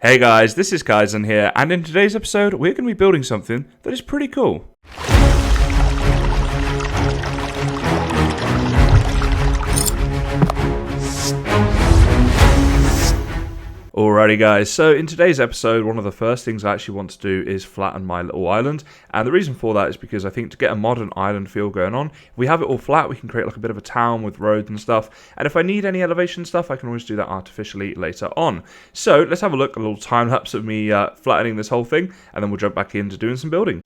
Hey guys, this is Kysen here, and in today's episode, we're going to be building something that is pretty cool. Alrighty guys, so in today's episode, one of the first things I actually want to do is flatten my little island, and the reason for that is because I think to get a modern island feel going on, if we have it all flat, we can create like a bit of a town with roads and stuff, and if I need any elevation stuff, I can always do that artificially later on. So let's have a look, a little time lapse of me flattening this whole thing, and then we'll jump back into doing some building.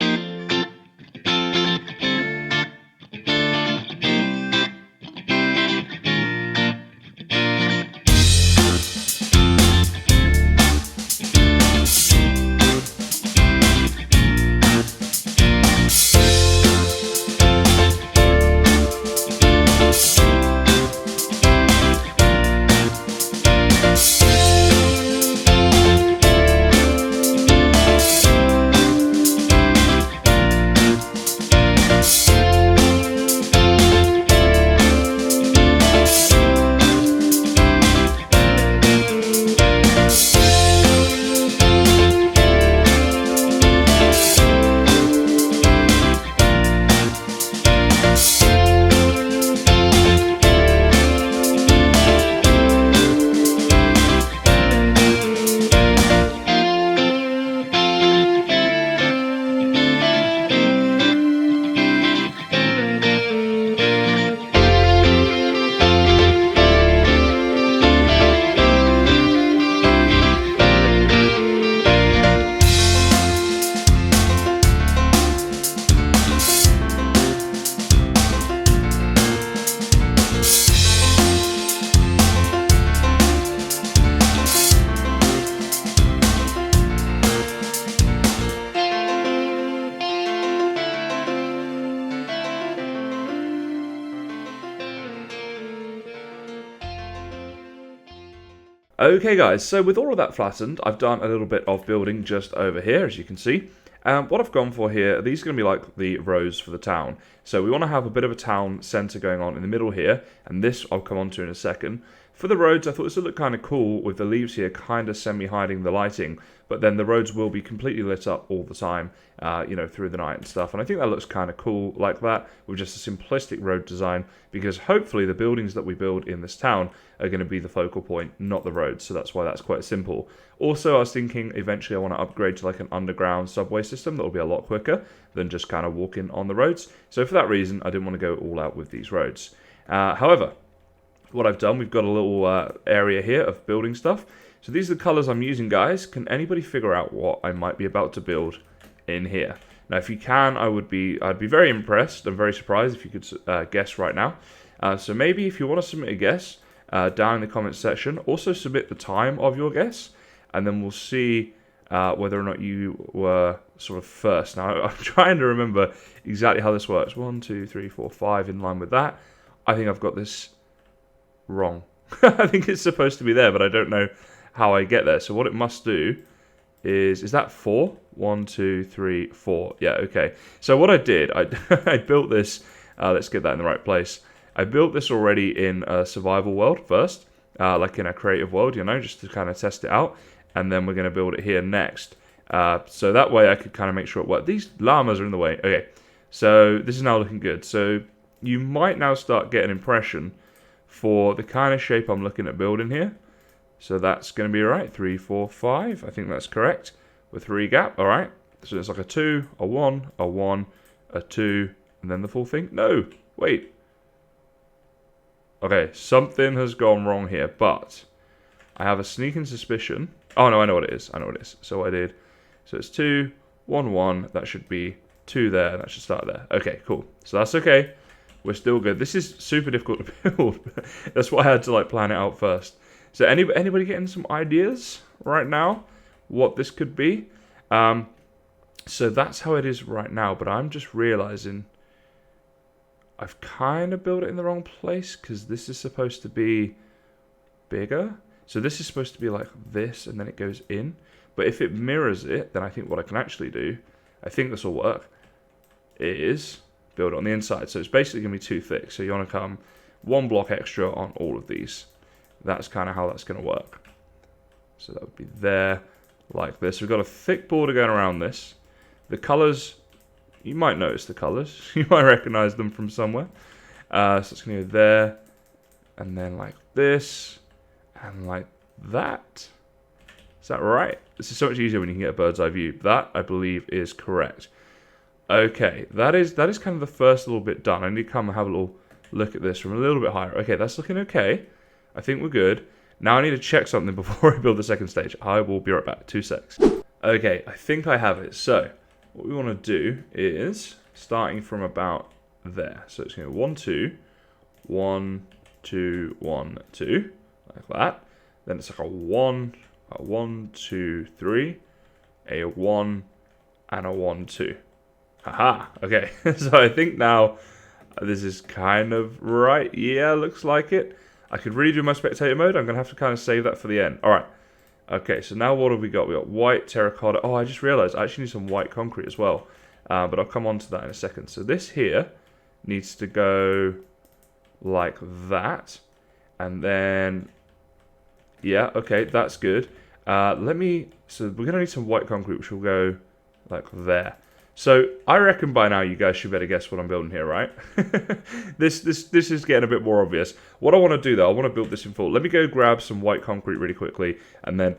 Okay guys, so with all of that flattened, I've done a little bit of building just over here, as you can see. What I've gone for here, these are going to be like the rows for the town. So we want to have a bit of a town centre going on in the middle here, and this I'll come on to in a second. For the roads, I thought this would look kind of cool with the leaves here kind of semi-hiding the lighting, but then the roads will be completely lit up all the time, through the night and stuff. And I think that looks kind of cool like that, with just a simplistic road design, because hopefully the buildings that we build in this town are going to be the focal point, not the roads. So that's why that's quite simple. Also, I was thinking eventually I want to upgrade to like an underground subway system that will be a lot quicker than just kind of walking on the roads. So for that reason, I didn't want to go all out with these roads. However, what I've done, we've got a little area here of building stuff. So these are the colors I'm using, guys. Can anybody figure out what I might be about to build in here? Now, if you can, I'd be very impressed and very surprised if you could guess right now. So maybe if you want to submit a guess down in the comments section, also submit the time of your guess, and then we'll see whether or not you were sort of first. Now, I'm trying to remember exactly how this works. 1, 2, 3, 4, 5 in line with that. I think I've got this wrong. I think it's supposed to be there, but I don't know how I get there. So what it must do is that 4? 1, 2, 3, 4. Yeah, okay. So what I did, I built this. Let's get that in the right place. I built this already in a survival world first, like in a creative world, just to kind of test it out. And then we're going to build it here next. So that way I could kind of make sure it worked. These llamas are in the way. Okay, so this is now looking good. So you might now start getting an impression for the kind of shape I'm looking at building here. So that's going to be right. 3, 4, 5. I think that's correct. With 3 gap. All right. So it's like a 2, a 1, a 1, a 2, and then the full thing. No, wait. Okay, something has gone wrong here, but I have a sneaking suspicion. Oh no, I know what it is. So what I did. So it's 2, 1, 1. That should be 2 there. That should start there. Okay, cool. So that's okay. We're still good. This is super difficult to build. That's why I had to plan it out first. So anybody getting some ideas right now what this could be? So that's how it is right now. But I'm just realizing I've kind of built it in the wrong place, because this is supposed to be bigger. So this is supposed to be like this, and then it goes in. But if it mirrors it, then I think what I can actually do, I think this will work, is build it on the inside. So it's basically going to be too thick. So you want to come 1 block extra on all of these. That's kind of how that's going to work. So that would be there. like this. We've got a thick border going around this. The colours, you might notice the colours. You might recognise them from somewhere. So it's going to go there, and then like this, and like that. Is that right? This is so much easier when you can get a bird's eye view. That, I believe, is correct. Okay, that is kind of the first little bit done. I need to come and have a little look at this from a little bit higher. Okay, that's looking okay. I think we're good. Now I need to check something before I build the second stage. I will be right back. 2 secs. Okay, I think I have it. So, what we want to do is, starting from about there. So it's going to go 1, 2, 1, 2, 1, 2, like that. Then it's like a 1, a 1, 2, 3, a 1, and a 1, 2. Haha, okay. So I think now this is kind of right. Yeah, looks like it. I could redo my spectator mode. I'm going to have to kind of save that for the end. All right. Okay, so now what have we got? We got white terracotta. Oh, I just realized I actually need some white concrete as well. But I'll come on to that in a second. So this here needs to go like that. And then, yeah, okay, that's good. So we're going to need some white concrete, which will go like there. So I reckon by now you guys should better guess what I'm building here, right? This is getting a bit more obvious. What I want to do though, I want to build this in full. Let me go grab some white concrete really quickly, and then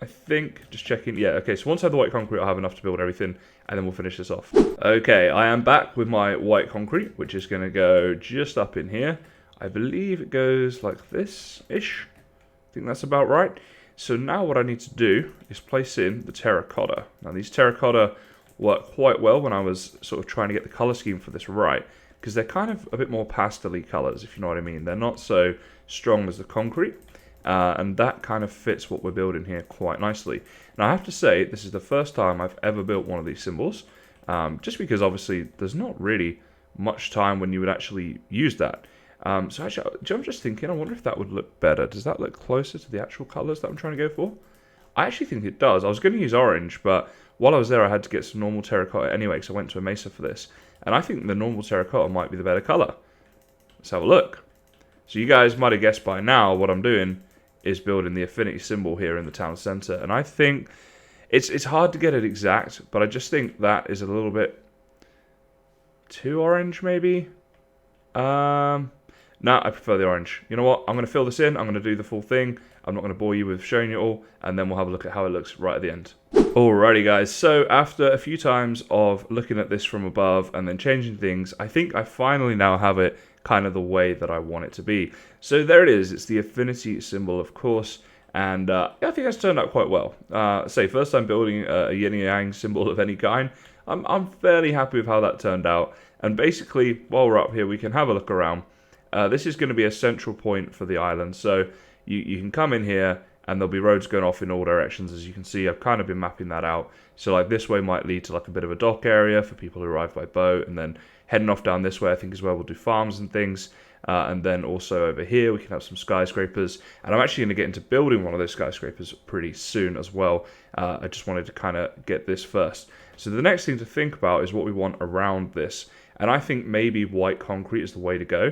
I think just checking. Yeah, okay. So once I have the white concrete, I'll have enough to build everything, and then we'll finish this off. Okay, I am back with my white concrete, which is going to go just up in here. I believe it goes like this-ish. I think that's about right. So now what I need to do is place in the terracotta. Now these terracotta work quite well when I was sort of trying to get the color scheme for this right, because they're kind of a bit more pastel-y colors, if you know what I mean. They're not so strong as the concrete, and that kind of fits what we're building here quite nicely. Now I have to say, this is the first time I've ever built one of these symbols, just because obviously there's not really much time when you would actually use that. So actually, I'm just thinking, I wonder if that would look better. Does that look closer to the actual colors that I'm trying to go for? I actually think it does. I was going to use orange, but while I was there, I had to get some normal terracotta anyway, because I went to a mesa for this. And I think the normal terracotta might be the better color. Let's have a look. So you guys might have guessed by now what I'm doing is building the Affinity symbol here in the town center. And I think it's hard to get it exact, but I just think that is a little bit too orange, maybe. No, I prefer the orange. You know what? I'm going to fill this in. I'm going to do the full thing. I'm not going to bore you with showing you all, and then we'll have a look at how it looks right at the end. Alrighty guys, so after a few times of looking at this from above and then changing things, I think I finally now have it kind of the way that I want it to be. So there it is. It's the Affinity symbol, of course, and I think that's turned out quite well. First time building a yin and yang symbol of any kind. I'm fairly happy with how that turned out, and basically, while we're up here, we can have a look around. This is going to be a central point for the island, so you can come in here and there'll be roads going off in all directions. As you can see, I've kind of been mapping that out. So like this way might lead to like a bit of a dock area for people who arrive by boat, and then heading off down this way I think is where we'll do farms and things. And then also over here we can have some skyscrapers, and I'm actually going to get into building one of those skyscrapers pretty soon as well. I just wanted to kind of get this first. So the next thing to think about is what we want around this, and I think maybe white concrete is the way to go.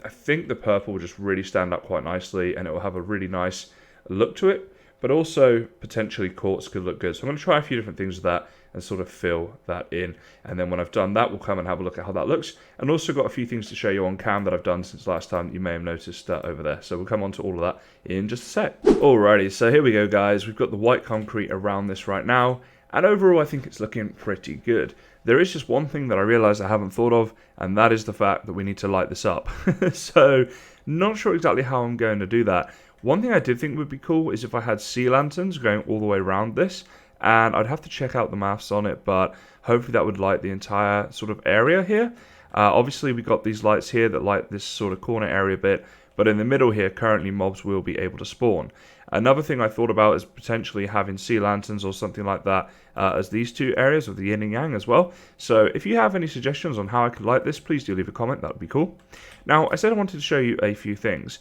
I think the purple will just really stand up quite nicely, and it will have a really nice look to it, but also potentially quartz could look good. So I'm going to try a few different things with that and sort of fill that in, and then when I've done that, we'll come and have a look at how that looks, and also got a few things to show you on cam that I've done since last time that you may have noticed over there. So we'll come on to all of that in just a sec. Alrighty, so here we go guys, we've got the white concrete around this right now, and overall I think it's looking pretty good. There is just one thing that I realised I haven't thought of, and that is the fact that we need to light this up. So, not sure exactly how I'm going to do that. One thing I did think would be cool is if I had sea lanterns going all the way around this, and I'd have to check out the maths on it, but hopefully that would light the entire sort of area here. Obviously we've got these lights here that light this sort of corner area bit, but in the middle here currently mobs will be able to spawn. Another thing I thought about is potentially having sea lanterns or something like that as these two areas of the yin and yang as well. So if you have any suggestions on how I could light this, please do leave a comment, that would be cool. Now I said I wanted to show you a few things.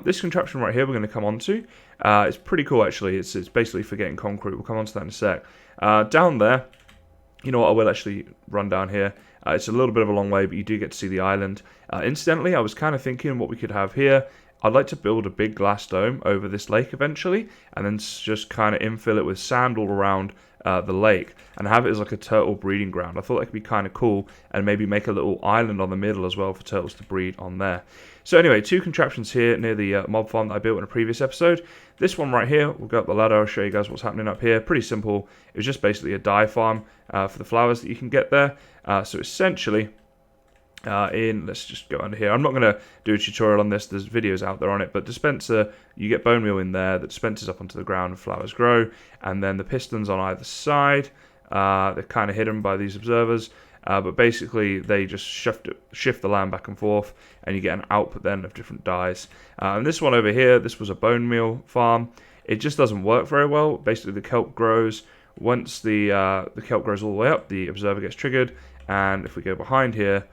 This contraption right here we're going to come on to. It's pretty cool actually, it's basically for getting concrete, we'll come on to that in a sec. Down there, you know what, I will actually run down here. It's a little bit of a long way, but you do get to see the island. Incidentally, I was kind of thinking what we could have here I'd like to build a big glass dome over this lake eventually, and then just kind of infill it with sand all around the lake, and have it as like a turtle breeding ground. I thought that could be kind of cool, and maybe make a little island on the middle as well for turtles to breed on there. So anyway, 2 contraptions here near the mob farm that I built in a previous episode. This one right here, we'll go up the ladder, I'll show you guys what's happening up here. Pretty simple. It was just basically a dye farm for the flowers that you can get there. So essentially, let's just go under here. I'm not going to do a tutorial on this, there's videos out there on it, but dispenser, you get bone meal in there that dispensers up onto the ground and flowers grow, and then the pistons on either side, they're kind of hidden by these observers, but basically they just shift the land back and forth, and you get an output then of different dyes. And this one over here, this was a bone meal farm. It just doesn't work very well. Basically the kelp grows. Once the kelp grows all the way up, the observer gets triggered, and if we go behind here,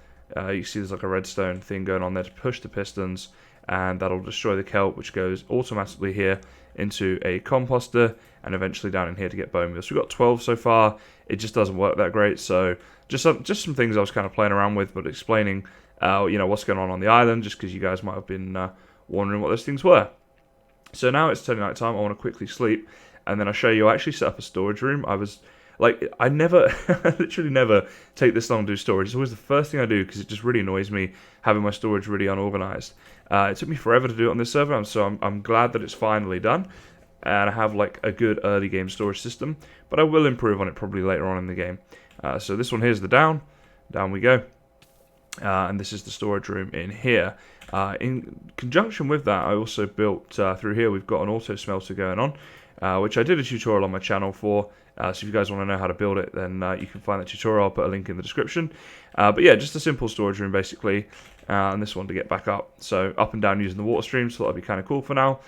you see there's like a redstone thing going on there to push the pistons, and that'll destroy the kelp, which goes automatically here into a composter, and eventually down in here to get bone meal. So we've got 12 so far. It just doesn't work that great. So just some things I was kind of playing around with, but explaining what's going on the island, just because you guys might have been wondering what those things were. So now it's turning night time. I want to quickly sleep, and then I'll show you. I actually set up a storage room. I never, I literally never take this long to do storage. It's always the first thing I do because it just really annoys me having my storage really unorganized. It took me forever to do it on this server, so I'm glad that it's finally done. And I have like a good early game storage system, but I will improve on it probably later on in the game. So this one here's the down we go. And this is the storage room in here. In conjunction with that, I also built through here, we've got an auto smelter going on, which I did a tutorial on my channel for. So if you guys want to know how to build it, then you can find that tutorial. I'll put a link in the description. But yeah, just a simple storage room basically. And this one to get back up. So up and down using the water streams, so that'd be kind of cool for now.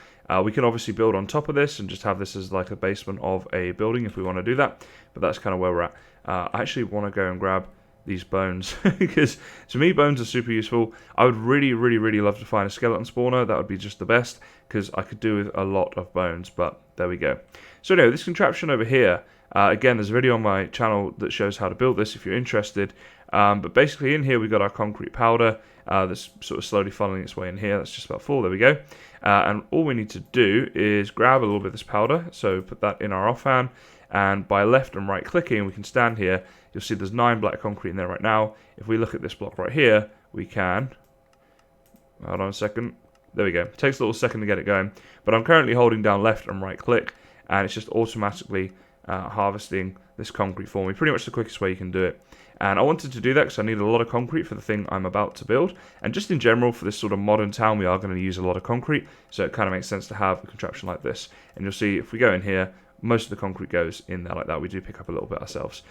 We can obviously build on top of this and just have this as like a basement of a building if we want to do that. But that's kind of where we're at. I actually want to go and grab these bones because to me bones are super useful. I would really love to find a skeleton spawner. That would be just the best because I could do with a lot of bones, but there we go. So anyway, this contraption over here, again, there's a video on my channel that shows how to build this if you're interested. But basically in here we've got our concrete powder that's sort of slowly funneling its way in here. That's just about full. There we go. And all we need to do is grab a little bit of this powder. So put that in our offhand, and by left and right clicking, we can stand here. You'll see there's 9 black concrete in there right now. If we look at this block right here, we can... Hold on a second. There we go. It takes a little second to get it going. But I'm currently holding down left and right click, and it's just automatically harvesting this concrete for me. Pretty much the quickest way you can do it. And I wanted to do that because I need a lot of concrete for the thing I'm about to build. And just in general, for this sort of modern town, we are going to use a lot of concrete. So it kind of makes sense to have a contraption like this. And you'll see if we go in here, most of the concrete goes in there like that. We do pick up a little bit ourselves.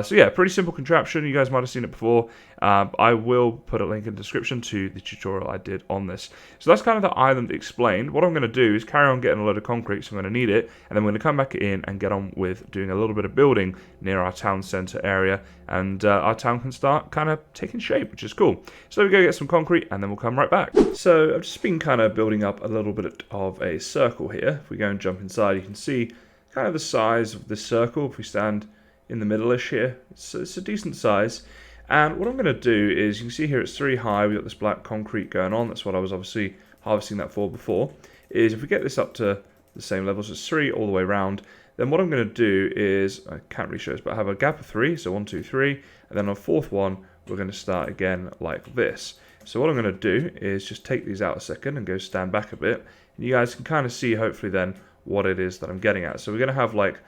So yeah, pretty simple contraption. You guys might have seen it before. I will put a link in the description to the tutorial I did on this. So that's kind of the island explained. What I'm going to do is carry on getting a load of concrete, so I'm going to need it, and then we're going to come back in and get on with doing a little bit of building near our town centre area, and our town can start kind of taking shape, which is cool. So we go get some concrete, and then we'll come right back. So I've just been kind of building up a little bit of a circle here. If we go and jump inside, you can see kind of the size of this circle. If we stand in the middle-ish here, it's a decent size. And what I'm going to do is, you can see here it's 3 high, we've got this black concrete going on, that's what I was obviously harvesting that for before, is if we get this up to the same levels as 3 all the way around, then what I'm going to do is, I can't really show this, but I have a gap of 3, so 1, 2, 3, and then on 4th one, we're going to start again like this. So what I'm going to do is just take these out a second and go stand back a bit, and you guys can kind of see, hopefully then, what it is that I'm getting at. So we're going to have like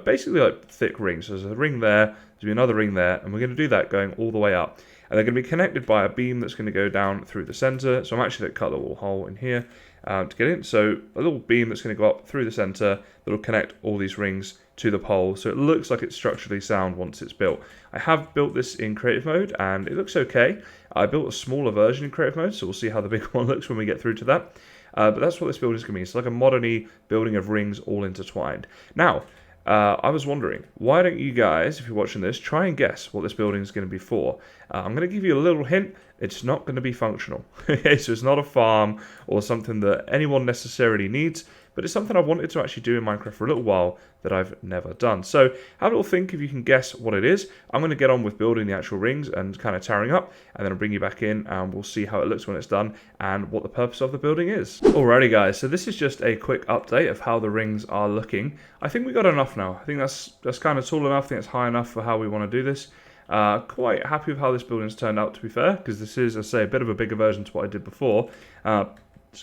basically like thick rings. So there's a ring there, there's going to be another ring there, and we're going to do that going all the way up. And they're going to be connected by a beam that's going to go down through the center. So I'm actually going to cut a little hole in here to get in. So a little beam that's going to go up through the center that will connect all these rings to the pole. So it looks like it's structurally sound once it's built. I have built this in creative mode and it looks okay. I built a smaller version in creative mode, so we'll see how the big one looks when we get through to that. But that's what this build is going to be. It's like a modern-y building of rings all intertwined. Now, I was wondering, why don't you guys, if you're watching this, try and guess what this building is going to be for. I'm going to give you a little hint. It's not going to be functional. Okay, so it's not a farm or something that anyone necessarily needs. but it's something I've wanted to actually do in Minecraft for a little while that I've never done. So have a little think if you can guess what it is. I'm going to get on with building the actual rings and kind of tearing up, and then I'll bring you back in and we'll see how it looks when it's done and what the purpose of the building is. Alrighty guys, so this is just a quick update of how the rings are looking. I think we got enough now. I think that's kind of tall enough. I think it's high enough for how we want to do this. Quite happy with how this building's turned out, to be fair, because this is, as I say, a bit of a bigger version to what I did before. So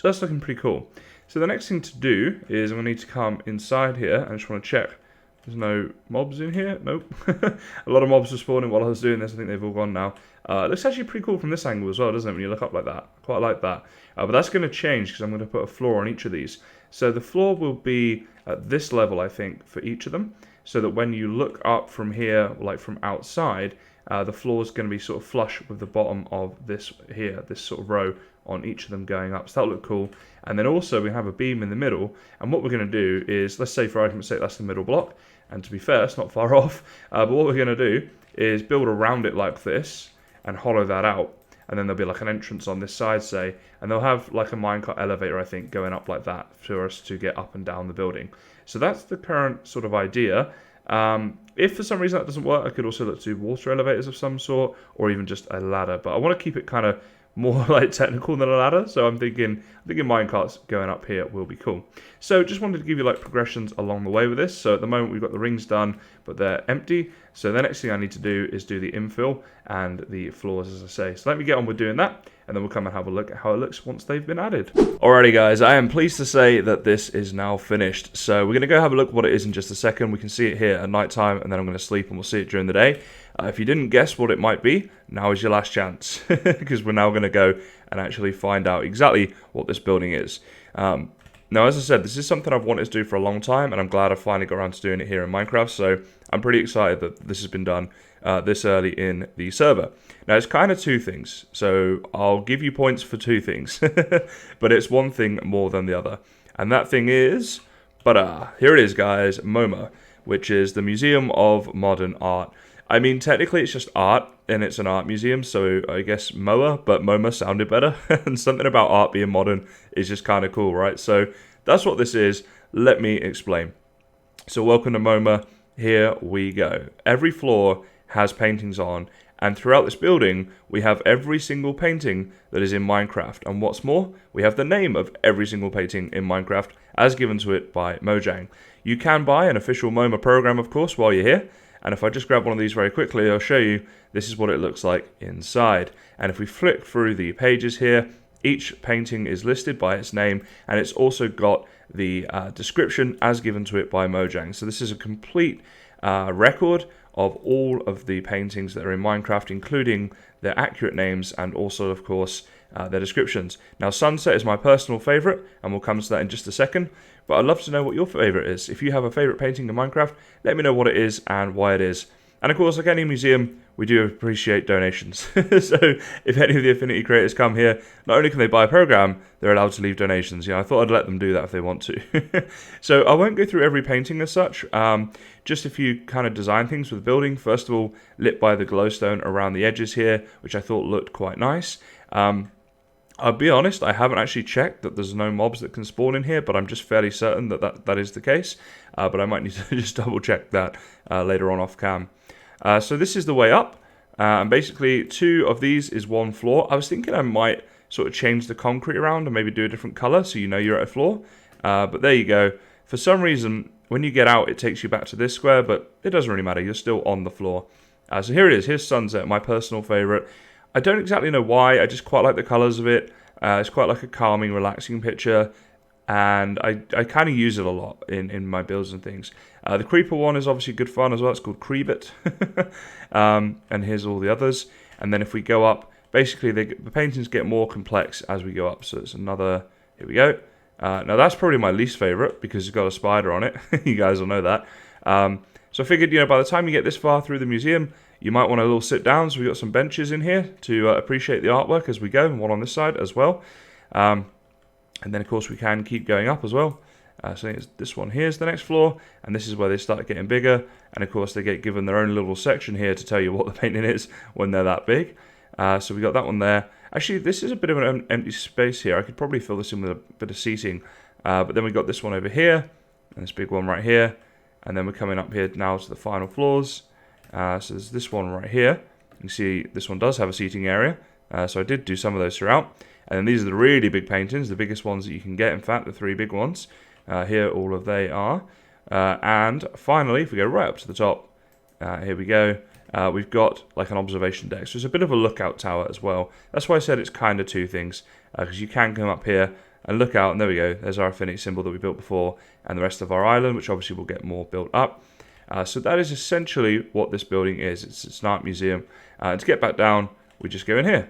that's looking pretty cool. So the next thing to do is I'm going to need to come inside here. I just want to check there's no mobs in here. Nope. A lot of mobs were spawning while I was doing this. I think they've all gone now. It looks actually pretty cool from this angle as well, doesn't it, when you look up like that? Quite like that. But that's going to change because I'm going to put a floor on each of these. So the floor will be at this level, I think, for each of them, so that when you look up from here, like from outside, the floor is going to be sort of flush with the bottom of this here, this sort of row on each of them going up. So that'll look cool. And then also we have a beam in the middle, and what we're going to do is, let's say for argument's sake that's the middle block, and to be fair, it's not far off, but what we're going to do is build around it like this and hollow that out. And then there'll be like an entrance on this side, say, and they'll have like a minecart elevator, I think, going up like that for us to get up and down the building. So that's the current sort of idea. If for some reason that doesn't work, I could also look to water elevators of some sort, or even just a ladder. But I want to keep it kind of more like technical than a ladder, so I'm thinking minecarts going up here will be cool. So just wanted to give you like progressions along the way with this. So at the moment we've got the rings done, but they're empty. So the next thing I need to do is do the infill and the floors, as I say. So let me get on with doing that, and then we'll come and have a look at how it looks once they've been added. Alrighty guys, I am pleased to say that this is now finished. So we're going to go have a look at what it is in just a second. We can see it here at night time, and then I'm going to sleep and we'll see it during the day. If you didn't guess what it might be, now is your last chance, because we're now going to go and actually find out exactly what this building is. Now, as I said, this is something I've wanted to do for a long time, and I'm glad I finally got around to doing it here in Minecraft, so I'm pretty excited that this has been done this early in the server. Now, it's kind of two things, so I'll give you points for two things, but it's one thing more than the other. And that thing is, here it is, guys, MoMA, which is the Museum of Modern Art. I mean, technically it's just art, and it's an art museum, so I guess MOA, but MoMA sounded better, and something about art being modern is just kind of cool, right? So that's what this is. Let me explain. So welcome to MoMA. Here we go. Every floor has paintings on, and throughout this building, we have every single painting that is in Minecraft. And what's more, we have the name of every single painting in Minecraft as given to it by Mojang. You can buy an official MoMA program, of course, while you're here. And if I just grab one of these very quickly, I'll show you this is what it looks like inside. And if we flick through the pages here, each painting is listed by its name, and it's also got the description as given to it by Mojang. So this is a complete record of all of the paintings that are in Minecraft, including their accurate names and also, of course, their descriptions. Now, Sunset is my personal favourite, and we'll come to that in just a second. But I'd love to know what your favourite is. If you have a favourite painting in Minecraft, let me know what it is and why it is. And of course, like any museum, we do appreciate donations. So if any of the Affinity creators come here, not only can they buy a program, they're allowed to leave donations. I thought I'd let them do that if they want to. So I won't go through every painting as such. Just a few kind of design things with the building. First of all, lit by the glowstone around the edges here, which I thought looked quite nice. I'll be honest, I haven't actually checked that there's no mobs that can spawn in here, but I'm just fairly certain that is the case. But I might need to just double check that later on off cam. So this is the way up, and basically two of these is one floor. I was thinking I might sort of change the concrete around and maybe do a different color so you know you're at a floor. But there you go. For some reason, when you get out, it takes you back to this square, but it doesn't really matter. You're still on the floor. So here it is. Here's Sunset, my personal favorite. I don't exactly know why, I just quite like the colours of it. It's quite like a calming, relaxing picture, and I kind of use it a lot in my builds and things. The Creeper one is obviously good fun as well, it's called Creebit. And here's all the others. And then if we go up, basically the paintings get more complex as we go up. So it's another, here we go. Now that's probably my least favourite because it's got a spider on it. You guys will know that. So I figured, by the time you get this far through the museum, you might want a little sit down. So we've got some benches in here to appreciate the artwork as we go, and one on this side as well. And then, of course, we can keep going up as well. So this one here is the next floor, and this is where they start getting bigger. And, of course, they get given their own little section here to tell you what the painting is when they're that big. So we got that one there. Actually, this is a bit of an empty space here. I could probably fill this in with a bit of seating. But then we've got this one over here, and this big one right here. And then we're coming up here now to the final floors. So there's this one right here. You can see this one does have a seating area. So I did do some of those throughout. And then these are the really big paintings, the biggest ones that you can get, in fact, the 3 big ones. Here all of they are. And finally, if we go right up to the top, here we go. We've got like an observation deck. So it's a bit of a lookout tower as well. That's why I said it's kind of 2 things. Because you can come up here and look out, and there we go. There's our Affinity symbol that we built before, and the rest of our island, which obviously will get more built up. So that is essentially what this building is. It's an art museum. To get back down, we just go in here.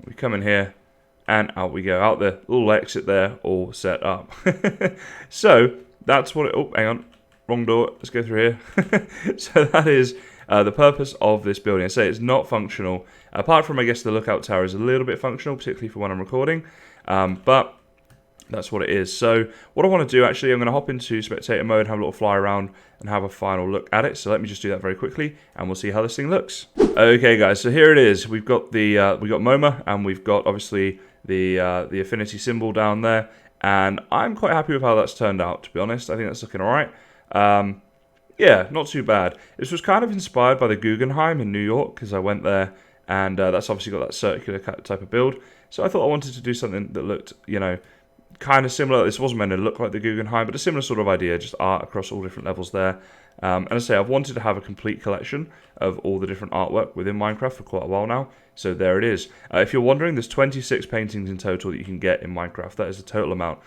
We come in here, and out we go. Out the little exit there, all set up. So that's what it... Oh, hang on. Wrong door. Let's go through here. So that is the purpose of this building. I say it's not functional. Apart from, I guess, the lookout tower is a little bit functional, particularly for when I'm recording. But that's what it is. So what I want to do, actually, I'm going to hop into spectator mode, have a little fly around, and have a final look at it. So let me just do that very quickly, and we'll see how this thing looks. Okay, guys. So here it is. We've got the MoMA, and we've got obviously the Affinity symbol down there, and I'm quite happy with how that's turned out. To be honest, I think that's looking all right. Yeah, not too bad. This was kind of inspired by the Guggenheim in New York, because I went there, and that's obviously got that circular type of build. So I thought I wanted to do something that looked, you know, kind of similar. This wasn't meant to look like the Guggenheim, but a similar sort of idea, just art across all different levels there. And I say, I've wanted to have a complete collection of all the different artwork within Minecraft for quite a while now. So there it is. If you're wondering, there's 26 paintings in total that you can get in Minecraft. That is the total amount.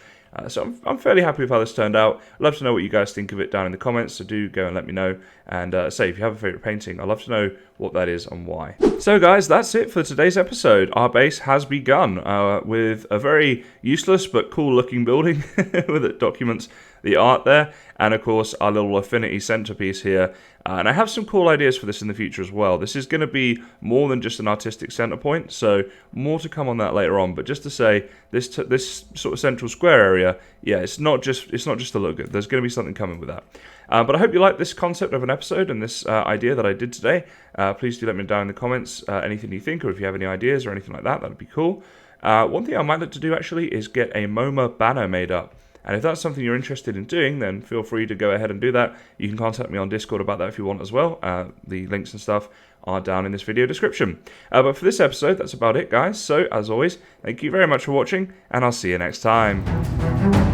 So I'm fairly happy with how this turned out. I'd love to know what you guys think of it down in the comments, so do go and let me know. And say, if you have a favourite painting, I'd love to know what that is and why. So guys, that's it for today's episode. Our base has begun with a very useless but cool looking building with it documents the art there, and of course our little Affinity centerpiece here. And I have some cool ideas for this in the future as well. This is going to be more than just an artistic center point, so more to come on that later on. But just to say, this sort of central square area, yeah, it's not just to look good. There's going to be something coming with that. But I hope you like this concept of an episode and this idea that I did today. Please do let me know down in the comments anything you think, or if you have any ideas or anything like that, that'd be cool. One thing I might like to do actually is get a MoMA banner made up. And if that's something you're interested in doing, then feel free to go ahead and do that. You can contact me on Discord about that if you want as well. The links and stuff are down in this video description. But for this episode, that's about it, guys. So, as always, thank you very much for watching, and I'll see you next time.